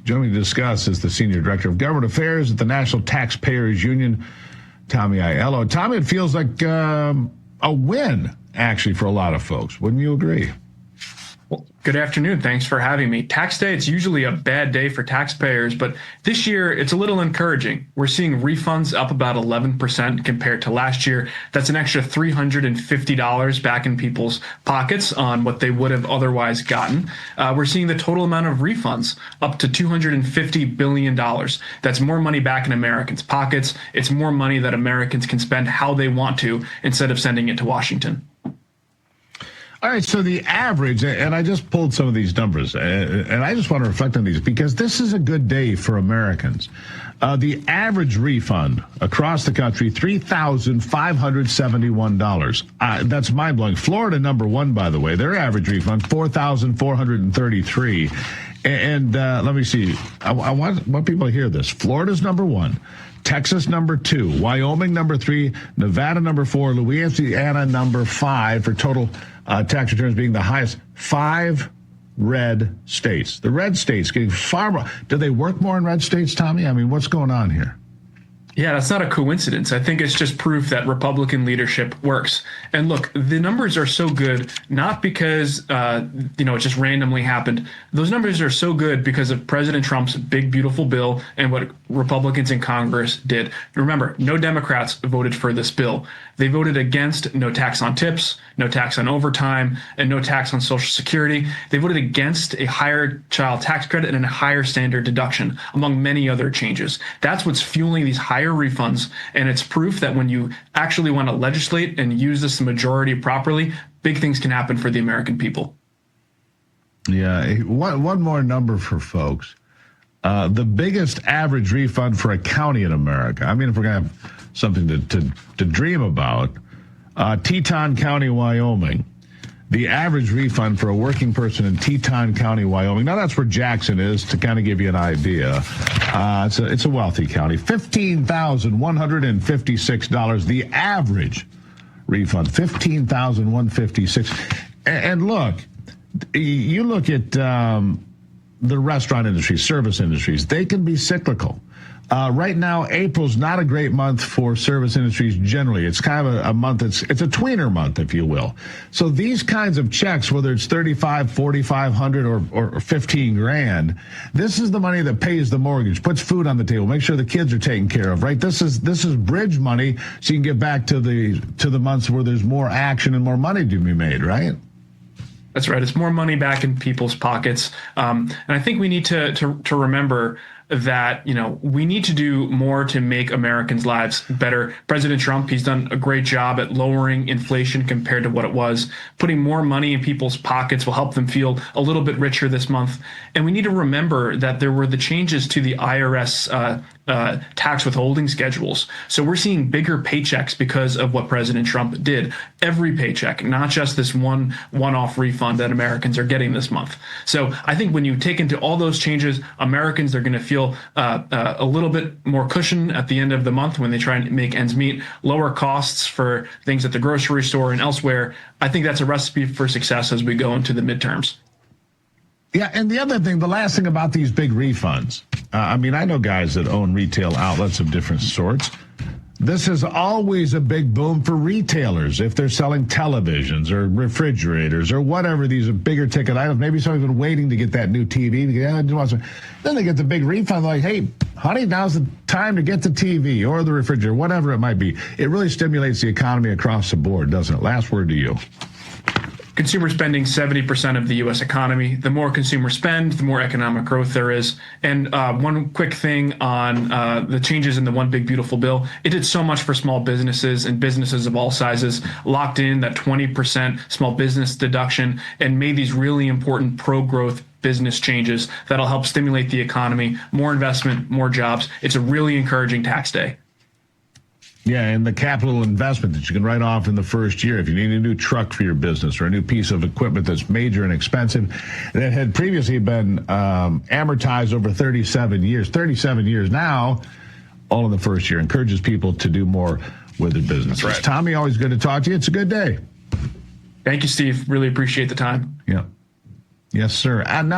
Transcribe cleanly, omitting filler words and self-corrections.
Joining me to discuss is the Senior Director of Government Affairs at the National Taxpayers Union, Tommy Aiello. Tommy, it feels like a win, actually, for a lot of folks. Wouldn't you agree? Well, good afternoon. Thanks for having me. Tax day, it's usually a bad day for taxpayers, but this year it's a little encouraging. We're seeing refunds up about 11% compared to last year. That's an extra $350 back in people's pockets on what they would have otherwise gotten. We're seeing the total amount of refunds up to $250 billion. That's more money back in Americans' pockets. It's more money that Americans can spend how they want to instead of sending it to Washington. All right, so the average, and I just pulled some of these numbers, and I just want to reflect on these because this is a good day for Americans. The average refund across the country, $3,571. That's mind-blowing. Florida, number one, by the way, their average refund, $4,433. And let me see. I want people to hear this. Florida's number one. Texas, number two. Wyoming, number three. Nevada, number four. Louisiana, number five for total tax returns being the highest. 5 red states. The red states getting far more. Do they work more in red states, Tommy? I me's going on here? Yeah, that's not a coincidence. I think it's just proof that Republican leadership works. And look, the numbers are so good, not because, it just randomly happened. Those numbers are so good because of President Trump's big, beautiful bill and what Republicans in Congress did. Remember, no Democrats voted for this bill. They voted against no tax on tips, no tax on overtime, and no tax on Social Security. They voted against a higher child tax credit and a higher standard deduction, among many other changes. That's what's fueling these higher refunds, and it's proof that when you actually want to legislate and use this majority properly, big things can happen for the American people. Yeah, one more number for folks. The biggest average refund for a county in America. If we're going to have something to dream about, Teton County, Wyoming. The average refund for a working person in Teton County, Wyoming. Now, that's where Jackson is, to kind of give you an idea. It's a wealthy county. $15,156. The average refund, $15,156. And look, you look at the restaurant industry, service industries, they can be cyclical. Right now, April's not a great month for service industries generally. It's kind of a month it's a tweener month, if you will. So these kinds of checks, whether it's $3,500, $4,500 or 15 grand, this is the money that pays the mortgage, puts food on the table, makes sure the kids are taken care of, right? This is bridge money so you can get back to the months where there's more action and more money to be made, right? That's right. It's more money back in people's pockets. And I think we need to remember that, we need to do more to make Americans' lives better. President Trump, he's done a great job at lowering inflation compared to what it was. Putting more money in people's pockets will help them feel a little bit richer this month. And we need to remember that there were the changes to the IRS tax withholding schedules. So we're seeing bigger paychecks because of what President Trump did. Every paycheck, not just this one-off refund that Americans are getting this month. So I think when you take into all those changes, Americans are going to feel a little bit more cushion at the end of the month when they try and make ends meet, lower costs for things at the grocery store and elsewhere. I think that's a recipe for success as we go into the midterms. Yeah, and the other thing, the last thing about these big refunds, I know guys that own retail outlets of different sorts. This is always a big boom for retailers if they're selling televisions or refrigerators or whatever. These are bigger ticket items. Maybe somebody's been waiting to get that new TV. Then they get the big refund like, hey, honey, now's the time to get the TV or the refrigerator, whatever it might be. It really stimulates the economy across the board, doesn't it? Last word to you. Consumer spending 70% of the U.S. economy. The more consumers spend, the more economic growth there is. And one quick thing on the changes in the One Big Beautiful Bill. It did so much for small businesses and businesses of all sizes, locked in that 20% small business deduction, and made these really important pro-growth business changes that'll help stimulate the economy, more investment, more jobs. It's a really encouraging tax day. Yeah, and the capital investment that you can write off in the first year if you need a new truck for your business or a new piece of equipment that's major and expensive that had previously been amortized over 37 years. 37 years now, all in the first year. Encourages people to do more with their businesses. Right. Tommy, always good to talk to you. It's a good day. Thank you, Steve. Really appreciate the time. Yeah. Yes, sir. And now